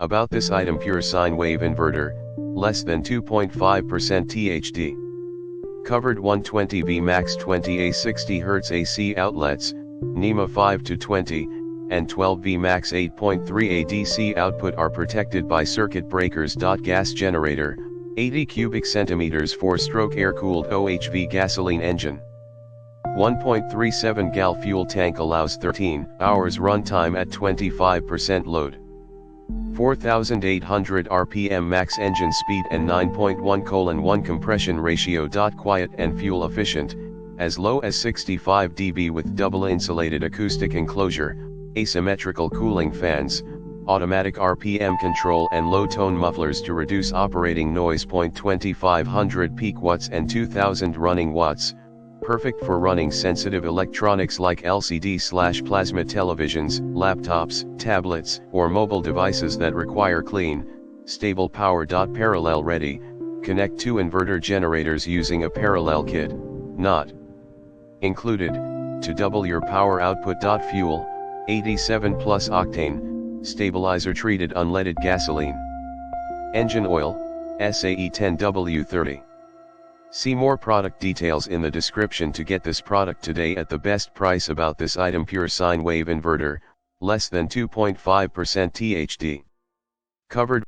About this item: pure sine wave inverter, less than 2.5% THD. Covered 120V max 20A 60 Hz AC outlets, NEMA 5 to 20, and 12V max 8.3A DC output are protected by circuit breakers. Gas generator, 80 cubic centimeters 4-stroke air-cooled OHV gasoline engine. 1.37 gal fuel tank allows 13 hours runtime at 25% load. 4,800 RPM max engine speed and 9.1:1 compression ratio. Quiet and fuel efficient, as low as 65 dB with double insulated acoustic enclosure, asymmetrical cooling fans, automatic RPM control and low tone mufflers to reduce operating noise. 2,500 peak watts and 2,000 running watts. Perfect for running sensitive electronics like LCD/plasma televisions, laptops, tablets, or mobile devices that require clean, stable power. Parallel ready, connect 2 inverter generators using a parallel kit, not included, to double your power output. Fuel, 87 plus octane, stabilizer treated unleaded gasoline. Engine oil, SAE 10W30. See more product details in the description to get this product today at the best price. About this item: pure sine wave inverter, less than 2.5% THD. Covered